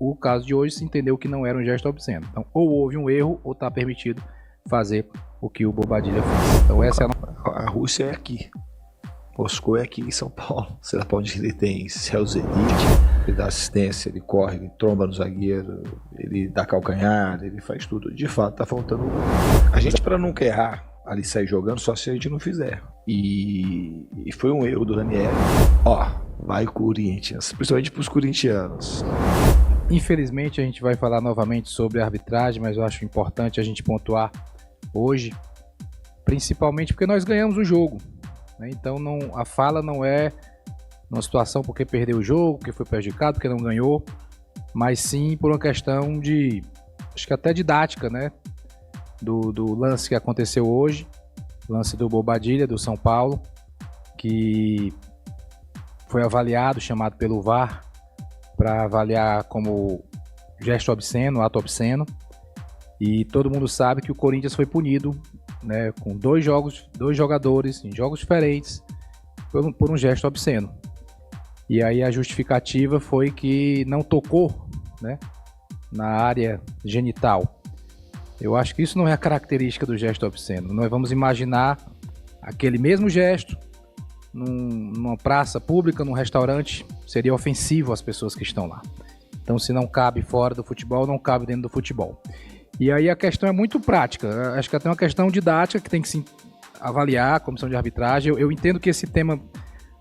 O caso de hoje se entendeu que não era um gesto obsceno. Então, ou houve um erro, ou está permitido fazer o que o Bobadilla fez. Então, essa é a Rússia é aqui. Moscou é aqui em São Paulo. Sei lá pra onde ele tem Celzenic, ele dá assistência, ele corre, ele tromba no zagueiro, ele dá calcanhar, ele faz tudo. De fato, tá faltando gol. A gente, pra nunca errar ali, sair jogando, só se a gente não fizer. E foi um erro do Ranieri. Vai Corinthians, principalmente pros corintianos. Infelizmente, a gente vai falar novamente sobre a arbitragem, mas eu acho importante a gente pontuar hoje, principalmente porque nós ganhamos o jogo. Então a fala não é uma situação porque perdeu o jogo, porque foi prejudicado, porque não ganhou, mas sim por uma questão de, acho que até didática, né? Do lance que aconteceu hoje, lance do Bobadilla, do São Paulo, que foi avaliado, chamado pelo VAR, para avaliar como gesto obsceno, ato obsceno, e todo mundo sabe que o Corinthians foi punido, né, com dois jogadores em jogos diferentes por um gesto obsceno. E aí a justificativa foi que não tocou, né, na área genital. Eu acho que isso não é a característica do gesto obsceno. Nós vamos imaginar aquele mesmo gesto numa praça pública, num restaurante, seria ofensivo às pessoas que estão lá. Então, se não cabe fora do futebol, não cabe dentro do futebol. E aí a questão é muito prática. Acho que até uma questão didática que tem que se avaliar a comissão de arbitragem. Eu entendo que esse tema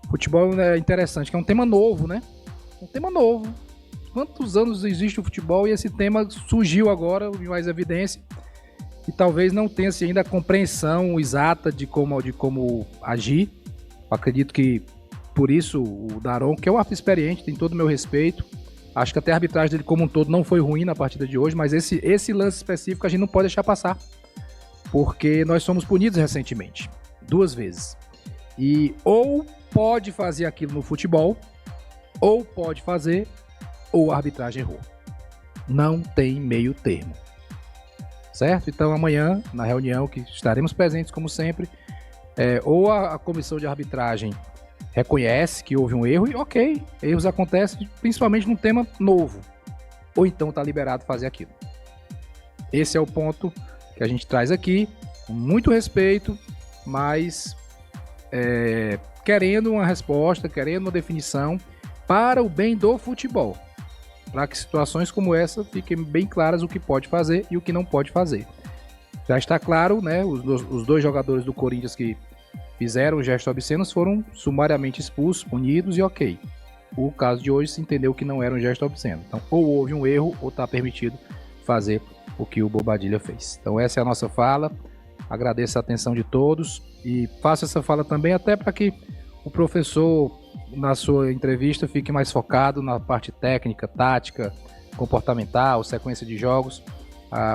futebol é interessante, que é um tema novo, né? Um tema novo. Quantos anos existe o futebol e esse tema surgiu agora em mais evidência e talvez não tenha ainda a compreensão exata de como agir. Eu acredito que por isso o Daron, que é um árbitro experiente, tem todo o meu respeito. Acho que até a arbitragem dele como um todo não foi ruim na partida de hoje, mas esse lance específico a gente não pode deixar passar, porque nós somos punidos recentemente, 2 vezes. E ou pode fazer aquilo no futebol, ou pode fazer, ou a arbitragem errou. Não tem meio termo. Certo? Então amanhã, na reunião que estaremos presentes como sempre, ou a comissão de arbitragem reconhece que houve um erro e ok, erros acontecem principalmente num tema novo, ou então está liberado fazer aquilo. Esse é o ponto que a gente traz aqui, com muito respeito, mas querendo uma resposta, querendo uma definição para o bem do futebol, para que situações como essa fiquem bem claras o que pode fazer e o que não pode fazer. Já está claro, né, os 2 jogadores do Corinthians que fizeram gestos obscenos foram sumariamente expulsos, punidos e ok. O caso de hoje se entendeu que não era um gesto obsceno. Então, ou houve um erro, ou está permitido fazer o que o Bobadilla fez. Então, essa é a nossa fala. Agradeço a atenção de todos e faço essa fala também até para que o professor, na sua entrevista, fique mais focado na parte técnica, tática, comportamental, sequência de jogos.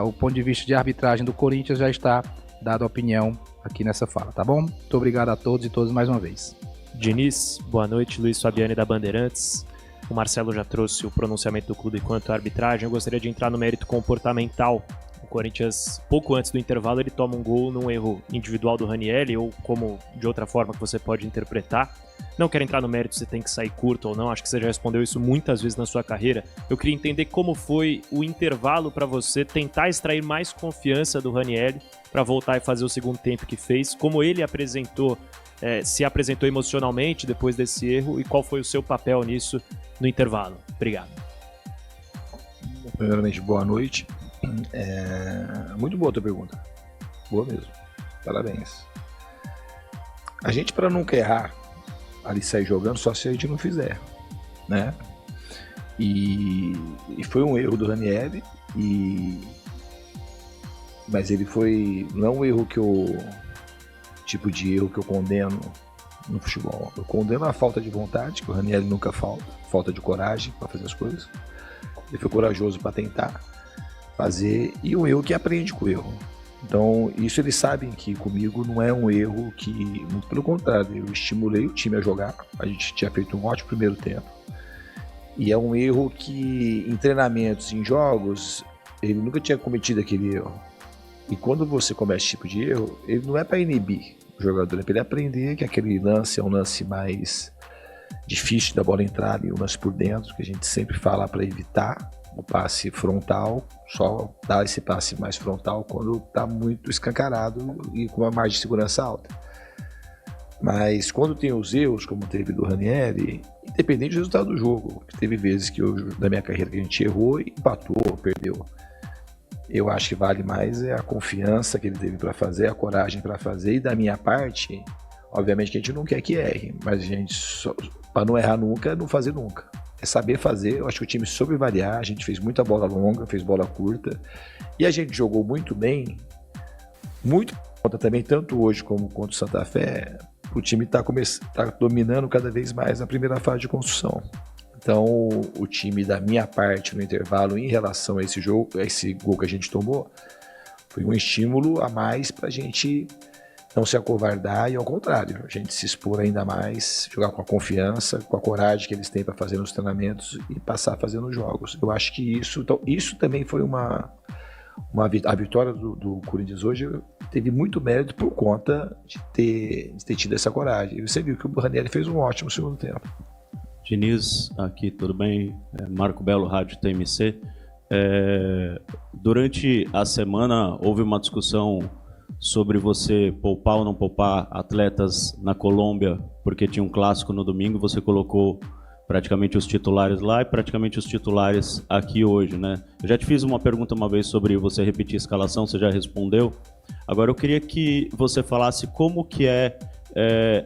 O ponto de vista de arbitragem do Corinthians já está dado a opinião aqui nessa fala, tá bom? Muito obrigado a todos e todas mais uma vez. Diniz, boa noite. Luiz Fabiani da Bandeirantes. O Marcelo já trouxe o pronunciamento do clube quanto à arbitragem. Eu gostaria de entrar no mérito comportamental. O Corinthians, pouco antes do intervalo, ele toma um gol num erro individual do Ranieri, ou como de outra forma que você pode interpretar. Não quero entrar no mérito se tem que sair curto ou não, acho que você já respondeu isso muitas vezes na sua carreira. Eu queria entender como foi o intervalo para você tentar extrair mais confiança do Ranieri para voltar e fazer o segundo tempo que fez, como ele se apresentou emocionalmente depois desse erro e qual foi o seu papel nisso no intervalo. Obrigado. Primeiramente, boa noite. Muito boa a tua pergunta. Boa mesmo. Parabéns. A gente, para nunca errar ali, sair jogando, só se a gente não fizer, né? E foi um erro do Ranieri, mas ele foi, não é um erro tipo de erro que eu condeno no futebol. Eu condeno a falta de vontade, que o Ranieri nunca falta de coragem para fazer as coisas. Ele foi corajoso para tentar fazer, e um erro que aprende com o erro. Então, isso eles sabem que comigo não é um erro que, muito pelo contrário, eu estimulei o time a jogar. A gente tinha feito um ótimo primeiro tempo. E é um erro que, em treinamentos, em jogos, ele nunca tinha cometido aquele erro. E quando você comete esse tipo de erro, ele não é para inibir o jogador, é para ele aprender que aquele lance é um lance mais difícil da bola entrar e um lance por dentro, que a gente sempre fala para evitar, o passe frontal, só dá esse passe mais frontal quando está muito escancarado e com uma margem de segurança alta. Mas quando tem os erros, como teve do Ranieri, independente do resultado do jogo, teve vezes que da minha carreira que a gente errou e empatou, perdeu. Eu acho que vale mais a confiança que ele teve para fazer, a coragem para fazer, e da minha parte, obviamente que a gente não quer que erre, mas a gente, para não errar nunca, não fazer nunca. É saber fazer. Eu acho que o time soube variar, a gente fez muita bola longa, fez bola curta, e a gente jogou muito bem, muito também, tanto hoje como contra o Santa Fé. O time está dominando cada vez mais a primeira fase de construção. Então, o time da minha parte no intervalo em relação a esse jogo, a esse gol que a gente tomou, foi um estímulo a mais para a gente não se acovardar e, ao contrário, a gente se expor ainda mais, jogar com a confiança, com a coragem que eles têm para fazer nos treinamentos e passar a fazer nos jogos. Eu acho que isso também foi a vitória do Corinthians hoje teve muito mérito por conta de ter tido essa coragem. E você viu que o Ranieri fez um ótimo segundo tempo. Diniz, aqui, tudo bem? Marco Belo, Rádio TMC. Durante a semana houve uma discussão sobre você poupar ou não poupar atletas na Colômbia, porque tinha um clássico no domingo, você colocou praticamente os titulares lá e praticamente os titulares aqui hoje, né? Eu já te fiz uma pergunta uma vez sobre você repetir a escalação, você já respondeu. Agora eu queria que você falasse como que é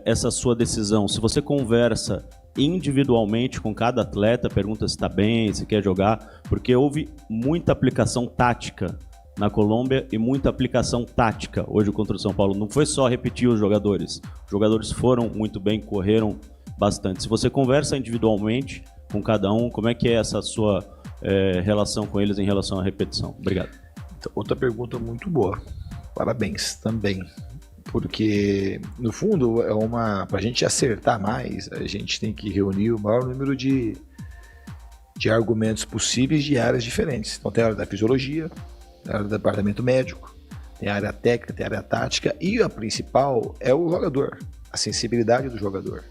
essa sua decisão, se você conversa individualmente com cada atleta, pergunta se está bem, se quer jogar, porque houve muita aplicação tática na Colômbia e muita aplicação tática hoje contra o São Paulo. Não foi só repetir os jogadores foram muito bem, correram bastante. Se você conversa individualmente com cada um, como é que é essa sua relação com eles em relação à repetição? Obrigado. Então, outra pergunta muito boa. Parabéns também. Porque, no fundo, para a gente acertar mais, a gente tem que reunir o maior número de argumentos possíveis de áreas diferentes. Então, tem a área da fisiologia, tem a área do departamento médico, tem a área técnica, tem a área tática, e a principal é o jogador, a sensibilidade do jogador.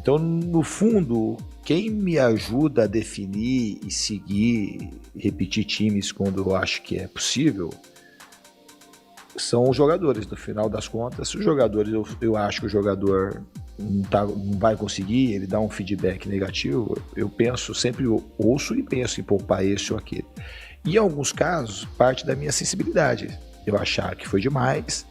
Então, no fundo, quem me ajuda a definir e seguir, repetir times quando eu acho que é possível, são os jogadores. No final das contas, os jogadores, eu acho que o jogador não vai conseguir, ele dá um feedback negativo, eu sempre ouço e penso em poupar esse ou aquele. E em alguns casos, parte da minha sensibilidade, eu achar que foi demais.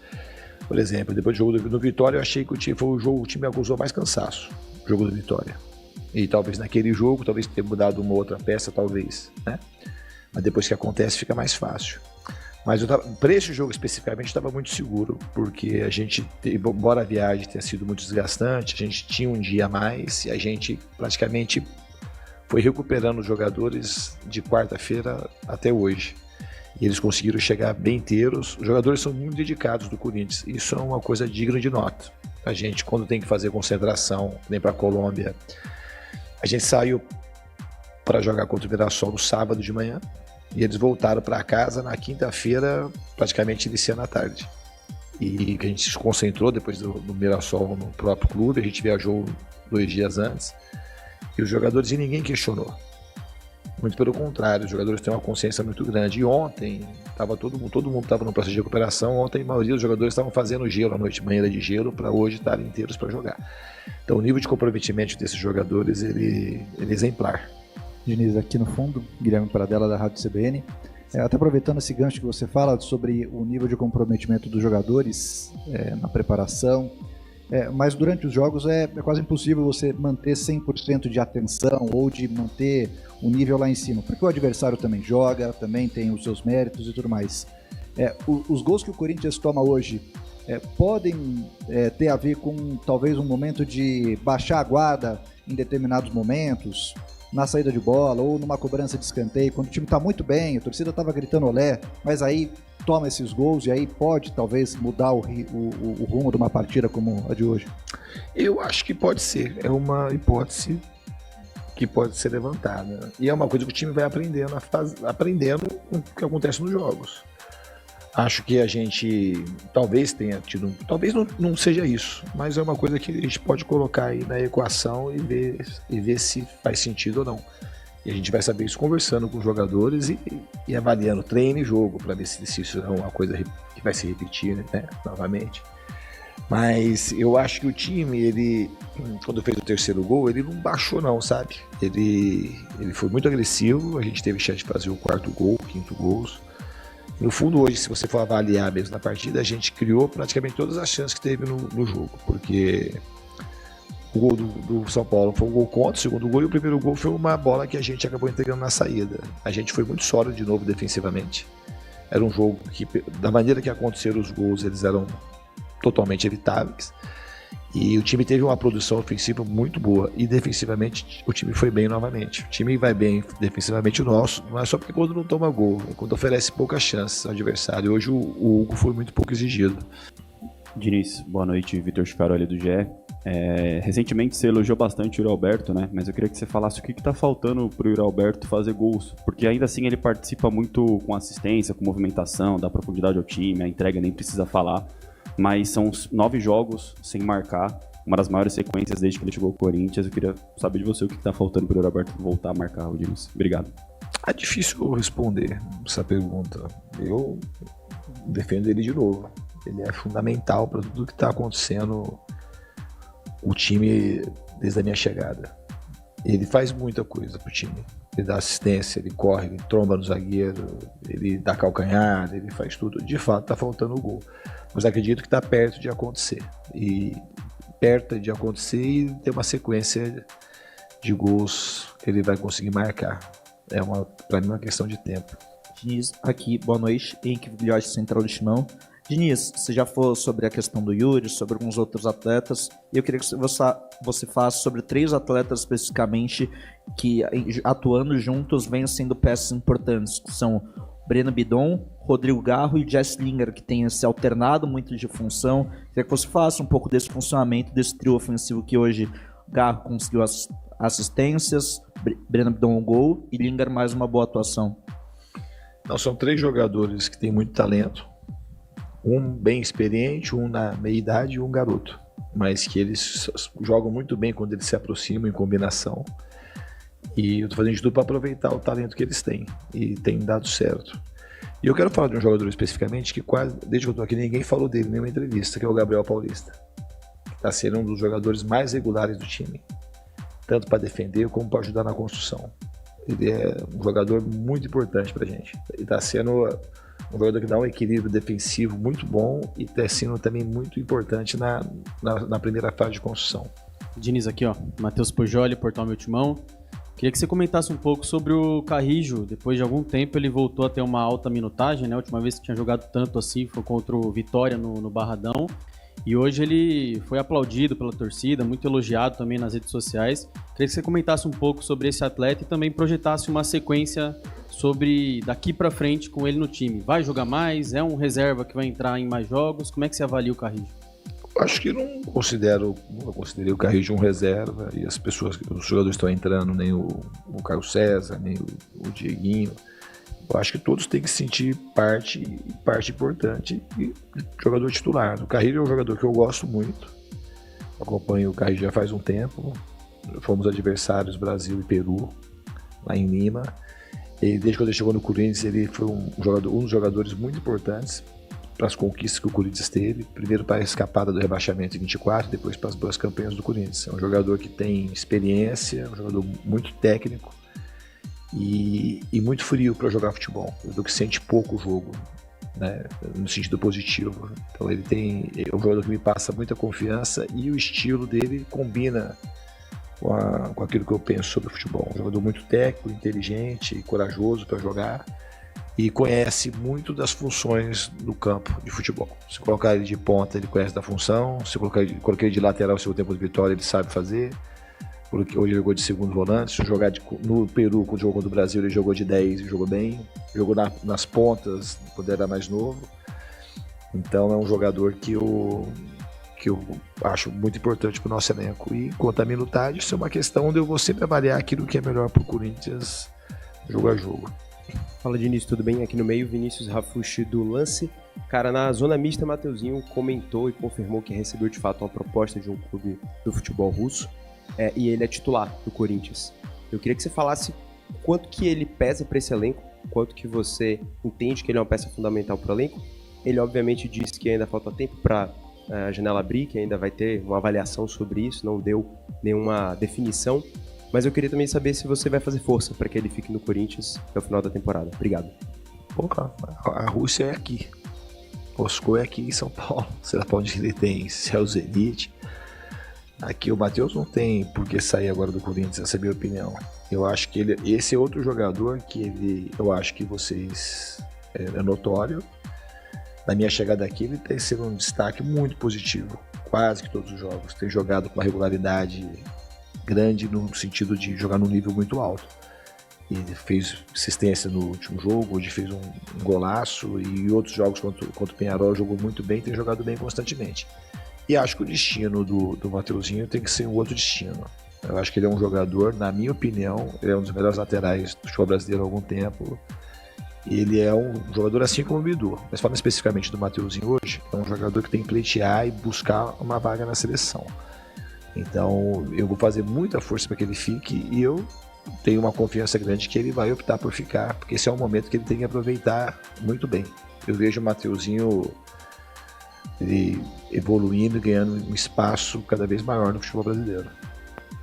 Por exemplo, depois do jogo do Vitória, eu achei que o time acusou mais cansaço, o jogo do Vitória. E talvez naquele jogo, talvez tenha mudado uma outra peça, talvez, né? Mas depois que acontece, fica mais fácil. Mas para esse jogo especificamente, eu estava muito seguro, porque a gente, embora a viagem tenha sido muito desgastante, a gente tinha um dia a mais e a gente praticamente foi recuperando os jogadores de quarta-feira até hoje. E eles conseguiram chegar bem inteiros. Os jogadores são muito dedicados do Corinthians. Isso é uma coisa digna de nota. A gente, quando tem que fazer concentração, nem para a Colômbia, a gente saiu para jogar contra o Mirassol no sábado de manhã. E eles voltaram para casa na quinta-feira, praticamente iniciando a tarde. E a gente se concentrou depois do Mirassol no próprio clube, a gente viajou 2 dias antes. E os jogadores, e ninguém questionou. Muito pelo contrário, os jogadores têm uma consciência muito grande. E ontem, todo mundo estava no processo de recuperação. Ontem, a maioria dos jogadores estavam fazendo gelo à noite, banheira de gelo, para hoje estarem inteiros para jogar. Então, o nível de comprometimento desses jogadores, ele é exemplar. Diniz, aqui no fundo, Guilherme Pradella da Rádio CBN. Até aproveitando esse gancho que você fala sobre o nível de comprometimento dos jogadores na preparação, mas durante os jogos é quase impossível você manter 100% de atenção ou de manter o nível lá em cima, porque o adversário também joga, também tem os seus méritos e tudo mais. Os gols que o Corinthians toma hoje podem ter a ver com talvez um momento de baixar a guarda em determinados momentos, na saída de bola ou numa cobrança de escanteio, quando o time está muito bem, a torcida estava gritando olé, mas aí toma esses gols e aí pode talvez mudar o rumo de uma partida como a de hoje? Eu acho que pode ser, é uma hipótese que pode ser levantada, e é uma coisa que o time vai aprendendo com o que acontece nos jogos. Acho que a gente talvez tenha tido, talvez não seja isso, mas é uma coisa que a gente pode colocar aí na equação e ver se faz sentido ou não. E a gente vai saber isso conversando com os jogadores e avaliando treino e jogo, para ver se isso é uma coisa que vai se repetir, né, novamente. Mas eu acho que o time, ele, quando fez o terceiro gol, ele não baixou não, sabe? Ele foi muito agressivo, a gente teve chance de fazer o quarto gol, o quinto gol. No fundo, hoje, se você for avaliar mesmo na partida, a gente criou praticamente todas as chances que teve no jogo, porque o gol do São Paulo foi um gol contra, o segundo gol, e o primeiro gol foi uma bola que a gente acabou entregando na saída. A gente foi muito sólido de novo defensivamente. Era um jogo que, da maneira que aconteceram os gols, eles eram totalmente evitáveis. E o time teve uma produção ofensiva muito boa. E defensivamente o time foi bem novamente. O time vai bem defensivamente, o nosso. Não é só porque quando não toma gol, é quando oferece poucas chances ao adversário. Hoje o Hugo foi muito pouco exigido. Diniz, boa noite. Vitor Chicaroli do GE. Recentemente você elogiou bastante o Yuri Alberto, né? Mas eu queria que você falasse o que está faltando para o Yuri Alberto fazer gols. Porque ainda assim ele participa muito com assistência, com movimentação, dá profundidade ao time, a entrega nem precisa falar. Mas são 9 jogos sem marcar, uma das maiores sequências desde que ele chegou ao Corinthians. Eu queria saber de você o que está faltando para o Yuri Alberto voltar a marcar, Diniz. Obrigado. É difícil responder essa pergunta. Eu defendo ele de novo. Ele é fundamental para tudo que está acontecendo o time desde a minha chegada. Ele faz muita coisa pro time. Ele dá assistência, ele corre, ele tromba no zagueiro, ele dá calcanhar, ele faz tudo. De fato, tá faltando o gol. Mas acredito que tá perto de acontecer. E perto de acontecer e ter uma sequência de gols que ele vai conseguir marcar. Para mim, uma questão de tempo. Diniz, aqui, boa noite. Henrique Vigliotti, Central do Timão. Diniz, você já falou sobre a questão do Yuri, sobre alguns outros atletas, e eu queria que você falasse sobre 3 atletas especificamente que, atuando juntos, vêm sendo peças importantes, que são Breno Bidon, Rodrigo Garro e Jess Lingard, que tem se alternado muito de função. Eu queria que você falasse um pouco desse funcionamento, desse trio ofensivo que hoje Garro conseguiu assistências, Breno Bidon um gol e Lingard mais uma boa atuação. Não, são 3 jogadores que têm muito talento. Um bem experiente, um na meia-idade e um garoto. Mas que eles jogam muito bem quando eles se aproximam em combinação. E eu tô fazendo de tudo para aproveitar o talento que eles têm. E tem dado certo. E eu quero falar de um jogador especificamente que quase, desde que eu tô aqui, ninguém falou dele em nenhuma entrevista, que é o Gabriel Paulista. Que está sendo um dos jogadores mais regulares do time. Tanto para defender como para ajudar na construção. Ele é um jogador muito importante pra gente. Ele está sendo um jogador que dá um equilíbrio defensivo muito bom e está sendo também muito importante na primeira fase de construção. Diniz aqui, ó, Matheus Pujoli, Portal Meu Timão. Queria que você comentasse um pouco sobre o Carrijo. Depois de algum tempo ele voltou a ter uma alta minutagem, né? A última vez que tinha jogado tanto assim foi contra o Vitória no Barradão. E hoje ele foi aplaudido pela torcida, muito elogiado também nas redes sociais. Queria que você comentasse um pouco sobre esse atleta e também projetasse uma sequência sobre daqui para frente com ele no time. Vai jogar mais? É um reserva que vai entrar em mais jogos? Como é que você avalia o Carrijo? Acho que nunca considerei o Carrijo um reserva e os jogadores estão entrando, nem o Carlos César, nem o Dieguinho. Eu acho que todos têm que se sentir parte importante e jogador titular. O Carrijo é um jogador que eu gosto muito. Acompanho o Carrijo já faz um tempo. Fomos adversários Brasil e Peru, lá em Lima. E desde quando ele chegou no Corinthians, ele foi um dos jogadores muito importantes para as conquistas que o Corinthians teve. Primeiro para a escapada do rebaixamento em 24, depois para as 2 campanhas do Corinthians. É um jogador que tem experiência, um jogador muito técnico. E muito frio para jogar futebol, do que sente pouco o jogo, né, no sentido positivo. Então ele é um jogador que me passa muita confiança e o estilo dele combina com aquilo que eu penso sobre o futebol. Um jogador muito técnico, inteligente, corajoso para jogar e conhece muito das funções do campo de futebol. Se colocar ele de ponta, ele conhece da função. Se colocar ele de lateral, no seu tempo de vitória, ele sabe fazer. Hoje ele jogou de segundo volante. Se jogar no Peru, quando jogou contra o Brasil, ele jogou de 10 e jogou bem. Jogou nas pontas, quando era mais novo. Então é um jogador que eu acho muito importante para o nosso elenco. E quanto à minutagem, isso é uma questão onde eu vou sempre avaliar aquilo que é melhor para o Corinthians jogo a jogo. Fala, Diniz, tudo bem? Aqui no meio, Vinícius Rafushi do Lance. Cara, na zona mista, Mateuzinho comentou e confirmou que recebeu de fato uma proposta de um clube do futebol russo. E ele é titular do Corinthians. Eu queria que você falasse quanto que ele pesa para esse elenco, quanto que você entende que ele é uma peça fundamental para o elenco. Ele obviamente disse que ainda falta tempo para a janela abrir, que ainda vai ter uma avaliação sobre isso, não deu nenhuma definição, mas eu queria também saber se você vai fazer força para que ele fique no Corinthians até o final da temporada. Obrigado. Porra, a Rússia é aqui. Moscou é aqui em São Paulo. Sei lá pra onde ele tem céu Zenit. Aqui o Matheus não tem por que sair agora do Corinthians, essa é a minha opinião. Eu acho que esse é outro jogador que eu acho que vocês é notório. Na minha chegada aqui, ele tem sido um destaque muito positivo. Quase que todos os jogos. Tem jogado com uma regularidade grande no sentido de jogar num nível muito alto. Ele fez assistência no último jogo, hoje fez um golaço, e outros jogos contra o Peñarol jogou muito bem, tem jogado bem constantemente. E acho que o destino do Mateuzinho tem que ser um outro destino. Eu acho que ele é um jogador, na minha opinião, ele é um dos melhores laterais do futebol brasileiro há algum tempo. Ele é um jogador assim como o Bidu, mas falando especificamente do Mateuzinho hoje, é um jogador que tem que pleitear e buscar uma vaga na seleção. Então eu vou fazer muita força para que ele fique, e eu tenho uma confiança grande que ele vai optar por ficar, porque esse é um momento que ele tem que aproveitar muito bem. Eu vejo o Mateuzinho ele evoluindo e ganhando um espaço cada vez maior no futebol brasileiro.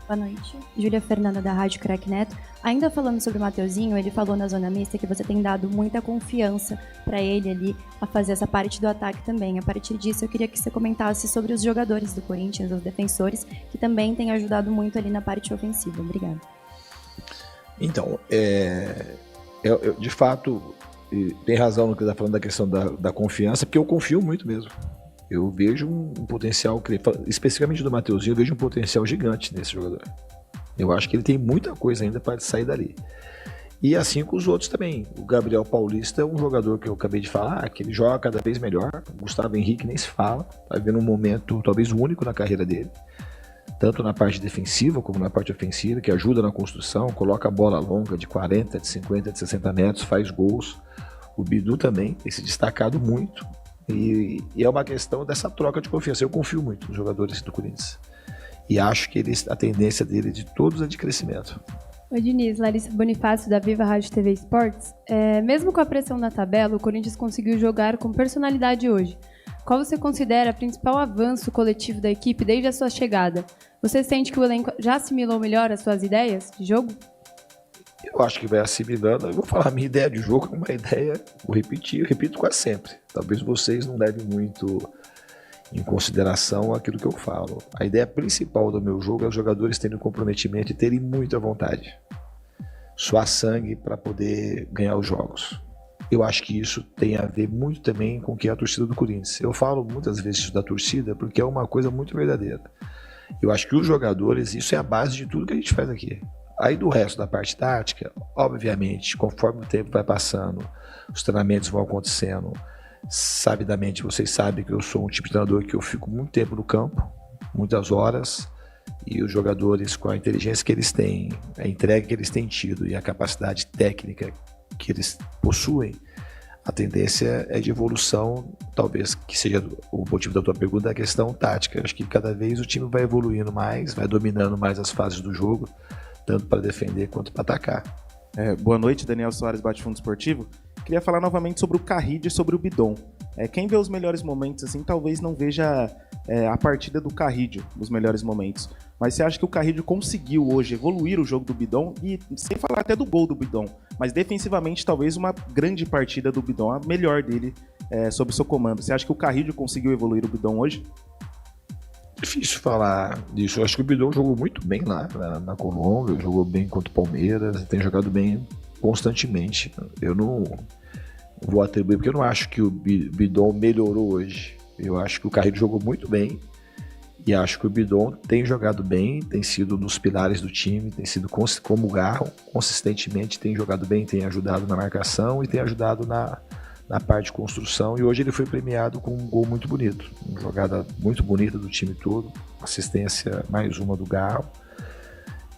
Boa noite, Júlia Fernanda da Rádio Crack Neto. Ainda falando sobre o Mateuzinho, ele falou na zona mista que você tem dado muita confiança para ele ali a fazer essa parte do ataque também. A partir disso, eu queria que você comentasse sobre os jogadores do Corinthians, os defensores, que também têm ajudado muito ali na parte ofensiva. Obrigada. Então, de fato, tem razão no que está falando da questão da confiança, porque eu confio muito mesmo. Eu vejo um potencial, especificamente do Mateuzinho, eu vejo um potencial gigante nesse jogador. Eu acho que ele tem muita coisa ainda para sair dali. E assim com os outros também. O Gabriel Paulista é um jogador que eu acabei de falar, que ele joga cada vez melhor. O Gustavo Henrique nem se fala, está vivendo um momento talvez único na carreira dele. Tanto na parte defensiva como na parte ofensiva, que ajuda na construção, coloca a bola longa de 40, de 50, de 60 metros, faz gols. O Bidu também tem se destacado muito. E é uma questão dessa troca de confiança. Eu confio muito nos jogadores do Corinthians. E acho que a tendência dele de todos é de crescimento. Oi, Diniz, Larissa Bonifácio, da Viva Rádio TV Esportes. Mesmo com a pressão na tabela, o Corinthians conseguiu jogar com personalidade hoje. Qual você considera o principal avanço coletivo da equipe desde a sua chegada? Você sente que o elenco já assimilou melhor as suas ideias de jogo? Eu acho que vai assimilando. Eu vou falar, a minha ideia de jogo é uma ideia, vou repetir, eu repito quase sempre. Talvez vocês não levem muito em consideração aquilo que eu falo. A ideia principal do meu jogo é os jogadores terem comprometimento e terem muita vontade. Suar sangue para poder ganhar os jogos. Eu acho que isso tem a ver muito também com o que é a torcida do Corinthians. Eu falo muitas vezes da torcida porque é uma coisa muito verdadeira. Eu acho que os jogadores, isso é a base de tudo que a gente faz aqui. Aí do resto da parte tática, obviamente, conforme o tempo vai passando, os treinamentos vão acontecendo, sabidamente vocês sabem que eu sou um tipo de treinador que eu fico muito tempo no campo, muitas horas, e os jogadores com a inteligência que eles têm, a entrega que eles têm tido e a capacidade técnica que eles possuem, a tendência é de evolução, talvez que seja o motivo da tua pergunta, a questão tática. Eu acho que cada vez o time vai evoluindo mais, vai dominando mais as fases do jogo, tanto para defender quanto para atacar. Boa noite, Daniel Soares, Bate-Fundo Esportivo. Queria falar novamente sobre o Carride e sobre o Bidon. Quem vê os melhores momentos assim, talvez não veja a partida do Carride nos melhores momentos. Mas você acha que o Carride conseguiu hoje evoluir o jogo do Bidon? E sem falar até do gol do Bidon, mas defensivamente talvez uma grande partida do Bidon, a melhor dele sob seu comando. Você acha que o Carride conseguiu evoluir o Bidon hoje? Difícil falar disso. Eu acho que o Bidon jogou muito bem lá na Colômbia, jogou bem contra o Palmeiras, tem jogado bem constantemente. Eu não vou atribuir, porque eu não acho que o Bidon melhorou hoje. Eu acho que o Carride jogou muito bem e acho que o Bidon tem jogado bem, tem sido um dos pilares do time, tem sido como o Garro, consistentemente tem jogado bem, tem ajudado na marcação e tem ajudado na parte de construção, e hoje ele foi premiado com um gol muito bonito, uma jogada muito bonita do time todo, assistência mais uma do Garro.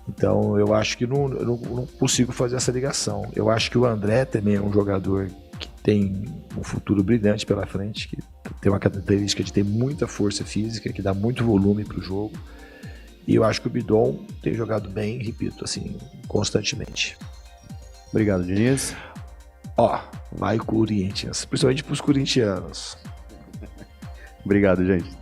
Então eu acho que eu não consigo fazer essa ligação. Eu acho que o André também é um jogador que tem um futuro brilhante pela frente, que tem uma característica de ter muita força física, que dá muito volume para o jogo, e eu acho que o Bidon tem jogado bem, repito, assim, constantemente. Obrigado, Diniz. Ó, vai Corinthians, principalmente pros corintianos. Obrigado, gente.